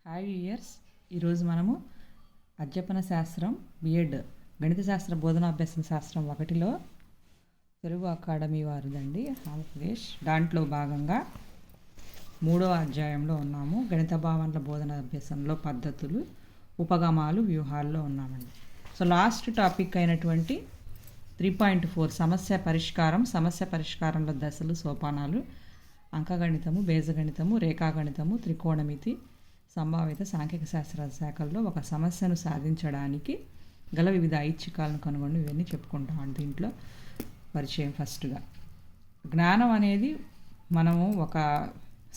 Hi years. ఈరోజు మనము అధ్యాపన శాస్త్రం బిఎడ్ గణిత శాస్త్ర బోధనాభ్యాసన శాస్త్రం 1లో తెలుగు అకాడమీ వారిదండి ఆంధ్రప్రదేశ్. దాంట్లో భాగంగా 3వ అధ్యాయంలో ఉన్నాము. గణిత భావనల బోధన అభ్యాసంలో పద్ధతులు, ఉపగమాలు, వ్యూహాల్లో ఉన్నామండి. సో లాస్ట్ టాపిక్ అయినటువంటి 3.4 సమస్య పరిష్కారంలో దశలు, సోపానాలు, అంకగణితము, బీజగణితము, రేఖాగణితము, త్రికోణమితి, సంభావిత, సాంఖ్యక శాస్త్ర శాఖల్లో ఒక సమస్యను సాధించడానికి గల వివిధ ఐచ్ఛికాలను కనుగొని ఇవన్నీ చెప్పుకుంటాం. దీంట్లో పరిచయం. ఫస్ట్గా జ్ఞానం అనేది, మనము ఒక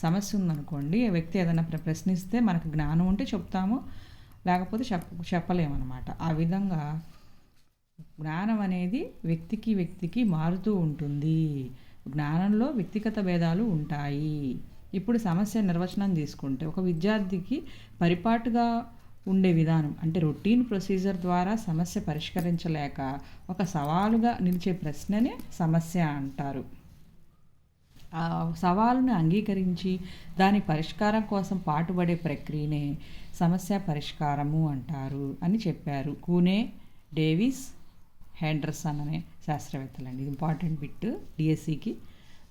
సమస్య ఉందనుకోండి, వ్యక్తి ఏదైనా ప్రశ్నిస్తే మనకు జ్ఞానం ఉంటే చెప్తాము, లేకపోతే చెప్పలేమన్నమాట. ఆ విధంగా జ్ఞానం అనేది వ్యక్తికి మారుతూ ఉంటుంది. జ్ఞానంలో వ్యక్తిగత భేదాలు ఉంటాయి. ఇప్పుడు సమస్య నిర్వచనం తీసుకుంటే, ఒక విద్యార్థికి పరిపాటుగా ఉండే విధానం అంటే రొటీన్ ప్రొసీజర్ ద్వారా సమస్య పరిష్కరించలేక ఒక సవాలుగా నిలిచే ప్రశ్ననే సమస్య అంటారు. ఆ సవాలును అంగీకరించి దాని పరిష్కారం కోసం పాటుపడే ప్రక్రియనే సమస్య పరిష్కారము అంటారు అని చెప్పారు కూనే, డేవిస్, హెండర్సన్ అనే శాస్త్రవేత్తలండి. ఇది ఇంపార్టెంట్ బిట్ డిఎస్సికి.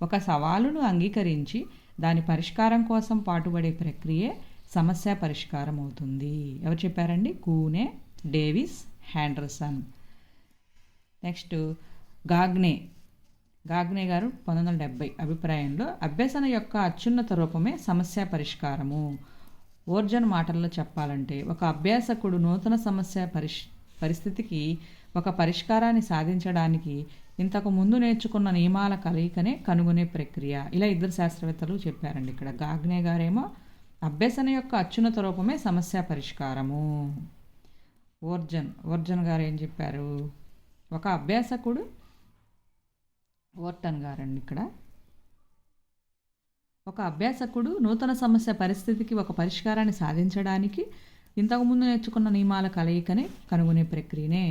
ఒక సవాలును అంగీకరించి దాని పరిష్కారం కోసం పాటుపడే ప్రక్రియే సమస్య పరిష్కారం అవుతుంది. ఎవరు చెప్పారండి? కూనే, డేవిస్, హెండర్సన్. నెక్స్ట్ గాగ్నే గారు 1970 అభిప్రాయంలో అభ్యసన యొక్క అత్యున్నత రూపమే సమస్య పరిష్కారము. ఓర్జన్ మాటల్లో చెప్పాలంటే, ఒక అభ్యాసకుడు నూతన సమస్య పరిస్థితికి ఒక పరిష్కారాన్ని సాధించడానికి ఇంతకు ముందు నేర్చుకున్న నియమాల కలయికనే కనుగొనే ప్రక్రియ. ఇలా ఇద్దరు శాస్త్రవేత్తలు చెప్పారండి. ఇక్కడ గాగ్నే గారేమో అభ్యసన యొక్క అత్యున్నత రూపమే సమస్య పరిష్కారము. ఓర్జన్ గారు ఏం చెప్పారు? ఒక అభ్యాసకుడు, ఓర్టన్ గారండి ఇక్కడ, ఒక అభ్యాసకుడు నూతన సమస్య పరిస్థితికి ఒక పరిష్కారాన్ని సాధించడానికి ఇంతకుముందు నేర్చుకున్న నియమాల కలయికనే కనుగొనే ప్రక్రియనే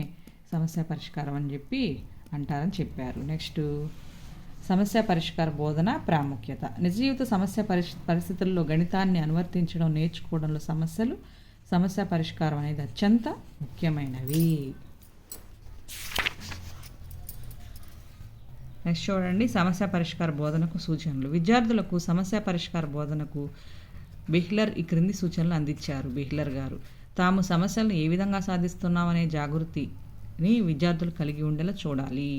సమస్య పరిష్కారం అని చెప్పి అంటారని చెప్పారు. నెక్స్ట్ సమస్య పరిష్కార బోధన ప్రాముఖ్యత. నిజ జీవిత సమస్య పరిస్థితుల్లో గణితాన్ని అనువర్తించడం, నేర్చుకోవడంలో సమస్య పరిష్కారం అనేది అత్యంత ముఖ్యమైనవి. నెక్స్ట్ చూడండి, సమస్య పరిష్కార బోధనకు సూచనలు. విద్యార్థులకు సమస్య పరిష్కార బోధనకు బిహ్లర్ ఈ క్రింది సూచనలు అందించారు. బిహ్లర్ గారు తాము సమస్యలను ఏ విధంగా సాధిస్తున్నామనే జాగృతిని విద్యార్థులు కలిగి ఉండేలా చూడాలి.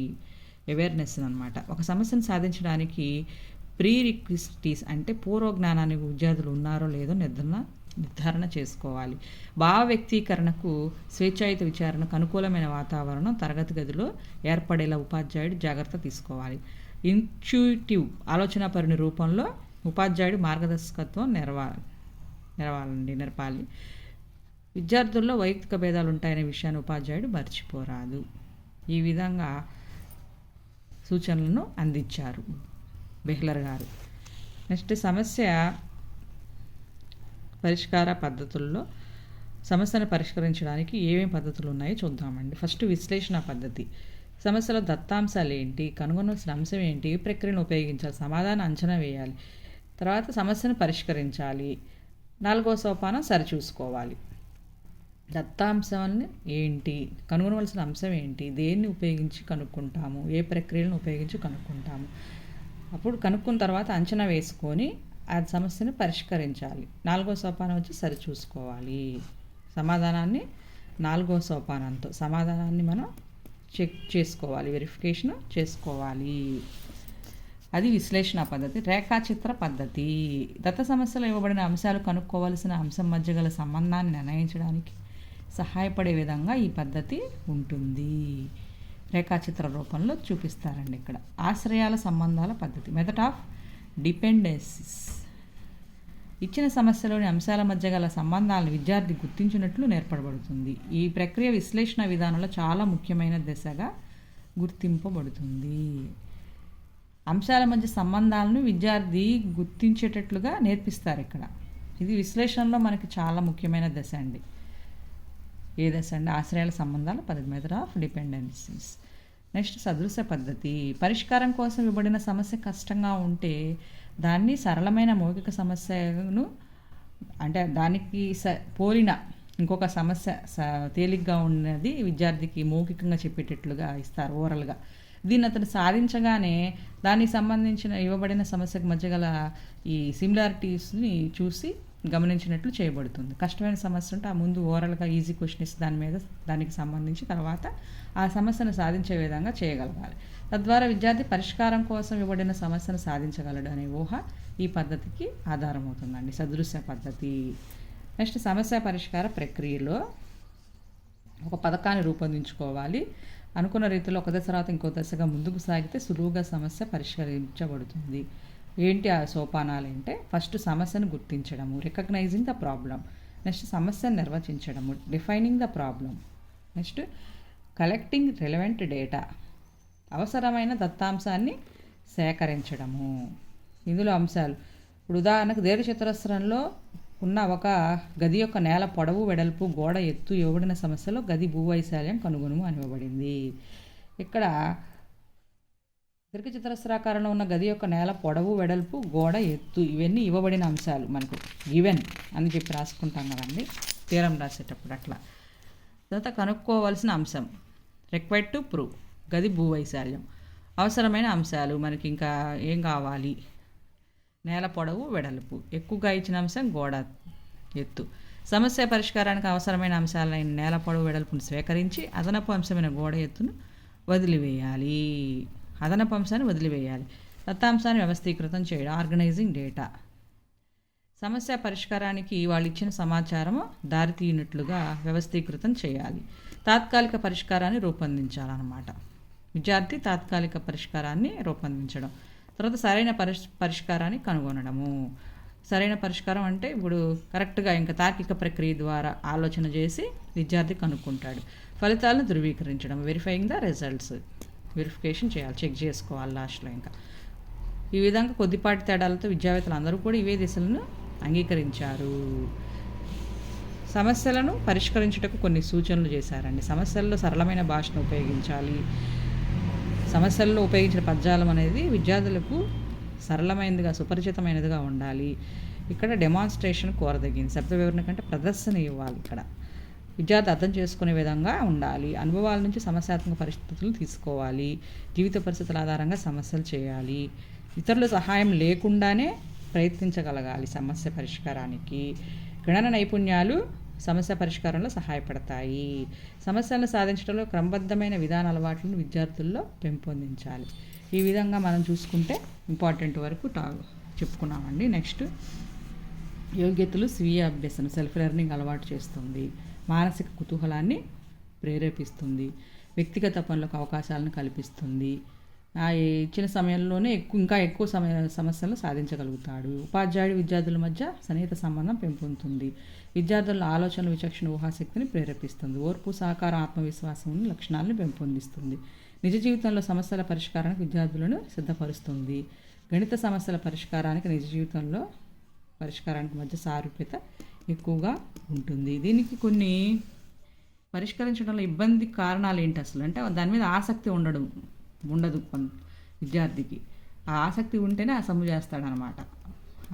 అవేర్నెస్ అనమాట. ఒక సమస్యను సాధించడానికి ప్రీ రిక్విజిటీస్ అంటే పూర్వ జ్ఞానానికి విద్యార్థులు ఉన్నారో లేదో నిర్ధారణ చేసుకోవాలి. భావ వ్యక్తీకరణకు స్వేచ్ఛాయుత విచారణకు అనుకూలమైన వాతావరణం తరగతి గదిలో ఏర్పడేలా ఉపాధ్యాయుడు జాగ్రత్త తీసుకోవాలి. ఇన్ట్యూటివ్ ఆలోచన పరిణి రూపంలో ఉపాధ్యాయుడు మార్గదర్శకత్వం నెరపాలి. విద్యార్థుల్లో వైయక్తిక భేదాలు ఉంటాయనే విషయాన్ని ఉపాధ్యాయుడు మర్చిపోరాదు. ఈ విధంగా సూచనలను అందించారు బిహ్లర్ గారు. నెక్స్ట్ సమస్య పరిష్కార పద్ధతుల్లో సమస్యను పరిష్కరించడానికి ఏమేమి పద్ధతులు ఉన్నాయో చూద్దామండి. ఫస్ట్ విశ్లేషణ పద్ధతి. సమస్యలో దత్తాంశాలు ఏంటి, కనుగొనాల్సిన అంశం ఏంటి, ఏ ప్రక్రియను ఉపయోగించాలి, సమాధానం అంచనా వేయాలి, తర్వాత సమస్యను పరిష్కరించాలి, 4వ సోపానం సరిచూసుకోవాలి. దత్తాంశాన్ని ఏంటి, కనుగొనవలసిన అంశం ఏంటి, దేన్ని ఉపయోగించి కనుక్కుంటాము, ఏ ప్రక్రియలను ఉపయోగించి కనుక్కుంటాము, అప్పుడు కనుక్కున్న తర్వాత అంచనా వేసుకొని ఆ సమస్యను పరిష్కరించాలి. 4వ సోపానం వచ్చి సరిచూసుకోవాలి. సమాధానాన్ని 4వ సోపానంతో సమాధానాన్ని మనం చెక్ చేసుకోవాలి, వెరిఫికేషన్ చేసుకోవాలి. అది విశ్లేషణ పద్ధతి. రేఖాచిత్ర పద్ధతి. దత్త సమస్యలో ఇవ్వబడిన అంశాలు కనుక్కోవలసిన అంశం మధ్య గల సంబంధాన్ని నిర్ణయించడానికి సహాయపడే విధంగా ఈ పద్ధతి ఉంటుంది. రేఖాచిత్ర రూపంలో చూపిస్తారండి ఇక్కడ. ఆశ్రయాల సంబంధాల పద్ధతి. Method of dependencies. ఇచ్చిన సమస్యలోని అంశాల మధ్య గల సంబంధాలను విద్యార్థి గుర్తించినట్లు నేర్పబడుతుంది. ఈ ప్రక్రియ విశ్లేషణ విధానంలో చాలా ముఖ్యమైన దశగా గుర్తింపబడుతుంది. అంశాల మధ్య సంబంధాలను విద్యార్థి గుర్తించేటట్లుగా నేర్పిస్తారు ఇక్కడ. ఇది విశ్లేషణలో మనకి చాలా ముఖ్యమైన దశ అండి. ఏ దశ అండి? ఆశ్రయాల సంబంధాల పద్ధతి. Method of dependencies. నెక్స్ట్ సదృశ పద్ధతి. పరిష్కారం కోసం ఇవ్వబడిన సమస్య కష్టంగా ఉంటే దాన్ని సరళమైన మౌఖిక సమస్యను అంటే దానికి పోలిన ఇంకొక సమస్య తేలిగ్గా ఉన్నది విద్యార్థికి మౌఖికంగా చెప్పేటట్లుగా ఇస్తారు ఓరల్గా. దీన్ని అతను సాధించగానే దానికి సంబంధించిన ఇవ్వబడిన సమస్యకు మధ్య గల ఈ సిమిలారిటీస్ని చూసి గమనించినట్లు చేయబడుతుంది. కష్టమైన సమస్య ఉంటే ఆ ముందు ఓరల్గా ఈజీ క్వశ్చన్ ఇస్తే దానికి సంబంధించి తర్వాత ఆ సమస్యను సాధించే విధంగా చేయగలగాలి. తద్వారా విద్యార్థి పరిష్కారం కోసం ఇవ్వబడిన సమస్యను సాధించగలడు అనే ఊహ ఈ పద్ధతికి ఆధారమవుతుందండి, సదృశ్య పద్ధతి. నెక్స్ట్ సమస్య పరిష్కార ప్రక్రియలో ఒక పథకాన్ని రూపొందించుకోవాలి. అనుకున్న రీతిలో ఒక దశ తర్వాత ఇంకో దశగా ముందుకు సాగితే సులువుగా సమస్య పరిష్కరించబడుతుంది. ఏంటి ఆ సోపానాలు అంటే, ఫస్ట్ సమస్యను గుర్తించడము, రికగ్నైజింగ్ ద ప్రాబ్లం. నెక్స్ట్ సమస్యను నిర్వచించడము, defining the problem. Next collecting relevant data, అవసరమైన దత్తాంశాన్ని సేకరించడము. ఇందులో అంశాలు ఇప్పుడు ఉదాహరణకు దీర్ఘచతురస్రంలో ఉన్న ఒక గది యొక్క నేల పొడవు వెడల్పు గోడ ఎత్తు ఇవ్వబడిన సమస్యలో గది భూవైశాల్యం కనుగొనుము అని ఇవ్వబడింది. ఇక్కడ దీర్ఘచతురస్రాకారంలో ఉన్న గది యొక్క నేల పొడవు వెడల్పు గోడ ఎత్తు ఇవన్నీ ఇవ్వబడిన అంశాలు మనకు గివెన్ అని చెప్పి రాసుకుంటాం కదండి తీరం రాసేటప్పుడు. అట్లా తర్వాత కనుక్కోవాల్సిన అంశం రిక్వైర్డ్ టు ప్రూవ్ గది భూవైశాల్యం. అవసరమైన అంశాలు మనకి ఇంకా ఏం కావాలి, నేల పొడవు వెడల్పు. ఎక్కువగా ఇచ్చిన అంశం గోడ ఎత్తు. సమస్య పరిష్కారానికి అవసరమైన అంశాలైన నేల పొడవు వెడల్పును స్వీకరించి అదనపు అంశమైన గోడ ఎత్తును వదిలివేయాలి. దత్తాంశాన్ని వ్యవస్థీకృతం చేయడం, ఆర్గనైజింగ్ డేటా. సమస్య పరిష్కారానికి వాళ్ళు ఇచ్చిన సమాచారము దారితీయనట్లుగా వ్యవస్థీకృతం చేయాలి. తాత్కాలిక పరిష్కారాన్ని రూపొందించాలన్నమాట. విద్యార్థి తాత్కాలిక పరిష్కారాన్ని రూపొందించడం. తర్వాత సరైన పరిష్కారాన్ని కనుగొనడము. సరైన పరిష్కారం అంటే ఇప్పుడు కరెక్ట్గా ఇంకా తార్కిక ప్రక్రియ ద్వారా ఆలోచన చేసి విద్యార్థి కనుక్కుంటాడు. ఫలితాలను ధృవీకరించడం, వెరిఫైయింగ్ ద రిజల్ట్స్, వెరిఫికేషన్ చేయాలి, చెక్ చేసుకోవాలి లాస్ట్లో. ఇంకా ఈ విధంగా కొద్దిపాటి తేడాలతో విద్యావేత్తలు అందరూ కూడా ఇవే దిశలను అంగీకరించారు. సమస్యలను పరిష్కరించుటకు కొన్ని సూచనలు చేశారండి. సమస్యల్లో సరళమైన భాషను ఉపయోగించాలి. సమస్యల్లో ఉపయోగించిన పద్యాలం అనేది విద్యార్థులకు సరళమైనదిగా సుపరిచితమైనదిగా ఉండాలి. ఇక్కడ డెమాన్స్ట్రేషన్ కోరదగింది. శబ్ద వివరణ కంటే ప్రదర్శన ఇవ్వాలి. ఇక్కడ విద్యార్థి అర్థం చేసుకునే విధంగా ఉండాలి. అనుభవాల నుంచి సమస్యాత్మక పరిస్థితులు తీసుకోవాలి. జీవిత పరిస్థితుల ఆధారంగా సమస్యలు చేయాలి. ఇతరుల సహాయం లేకుండానే ప్రయత్నించగలగాలి సమస్య పరిష్కారానికి. గణన నైపుణ్యాలు సమస్య పరిష్కారంలో సహాయపడతాయి. సమస్యలను సాధించడంలో క్రమబద్ధమైన విధాన అలవాట్లను విద్యార్థుల్లో పెంపొందించాలి. ఈ విధంగా మనం చూసుకుంటే ఇంపార్టెంట్ వరకు చెప్పుకున్నామండి. నెక్స్ట్ యోగ్యతలు స్వీయ అభ్యసనం, సెల్ఫ్ లెర్నింగ్ అలవాటు చేస్తుంది. మానసిక కుతూహలాన్ని ప్రేరేపిస్తుంది. వ్యక్తిగత పనులకు అవకాశాలను కల్పిస్తుంది. ఇచ్చిన సమయంలోనే ఇంకా ఎక్కువ సమస్యలను సాధించగలుగుతాడు. ఉపాధ్యాయుడు విద్యార్థుల మధ్య సన్నిహిత సంబంధం పెంపొందుతుంది. విద్యార్థుల ఆలోచన విచక్షణ ఊహాశక్తిని ప్రేరేపిస్తుంది. ఓర్పు సహకారం ఆత్మవిశ్వాసం లక్షణాలను పెంపొందిస్తుంది. నిజ జీవితంలో సమస్యల పరిష్కారానికి విద్యార్థులను సిద్ధపరుస్తుంది. గణిత సమస్యల పరిష్కారానికి నిజ జీవితంలో పరిష్కారానికి మధ్య సారూప్యత ఎక్కువగా ఉంటుంది. దీనికి కొన్ని పరిష్కరించడంలో ఇబ్బంది కారణాలు ఏంటి అసలు అంటే దాని మీద ఆసక్తి ఉండదు విద్యార్థికి. ఆ ఆసక్తి ఉంటేనే ఆ సమ్ము చేస్తాడనమాట.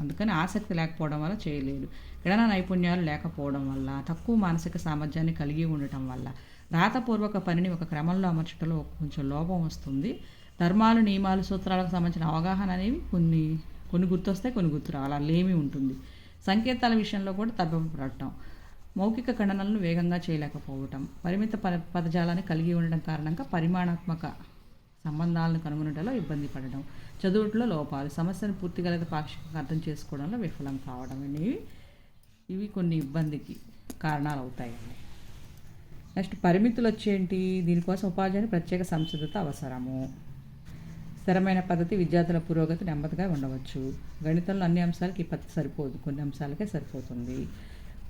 అందుకని ఆసక్తి లేకపోవడం వల్ల చేయలేడు. గణన నైపుణ్యాలు లేకపోవడం వల్ల, తక్కువ మానసిక సామర్థ్యాన్ని కలిగి ఉండటం వల్ల, రాతపూర్వక పనిని ఒక క్రమంలో అమర్చడంలో కొంచెం లోపం వస్తుంది. ధర్మాలు నియమాలు సూత్రాలకు సంబంధించిన అవగాహన అనేవి కొన్ని గుర్తొస్తాయి, కొన్ని గుర్తు రావాలి, అలా ఉంటుంది. సంకేతాల విషయంలో కూడా తబ్బపడటం, మౌఖిక గణనలను వేగంగా చేయలేకపోవటం, పరిమిత పదజాలాన్ని కలిగి ఉండడం కారణంగా పరిమాణాత్మక సంబంధాలను కనుగొనడంలో ఇబ్బంది పడడం, చదువుట్లో లోపాలు, సమస్యను పూర్తిగా లేదా పాక్షికంగా అర్థం చేసుకోవడంలో విఫలం కావడం అనేవి ఇవి కొన్ని ఇబ్బందికి కారణాలు అవుతాయండి. నెక్స్ట్ పరిమితులు వచ్చేంటి? దీనికోసం ఉపాధ్యాయుని ప్రత్యేక సంసిద్ధత అవసరము. స్థిరమైన పద్ధతి విద్యార్థుల పురోగతి నెమ్మదిగా ఉండవచ్చు. గణితంలో అన్ని అంశాలకి ఈ పద్ధతి సరిపోదు, కొన్ని అంశాలకే సరిపోతుంది.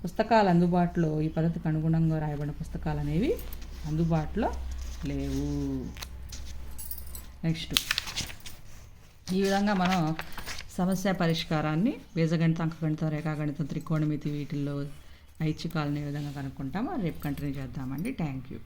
పుస్తకాలు అందుబాటులో ఈ పద్ధతికి అనుగుణంగా రాయబడిన పుస్తకాలు అనేవి అందుబాటులో లేవు. నెక్స్ట్ ఈ విధంగా మనం సమస్య పరిష్కారాన్ని బీజగణితం, అంకగణితం, రేఖాగణితం, త్రికోణమితి వీటిల్లో ఐచ్ఛికాలని ఏ విధంగా కనుక్కుంటామో రేపు కంటిన్యూ చేద్దామండి. Thank you.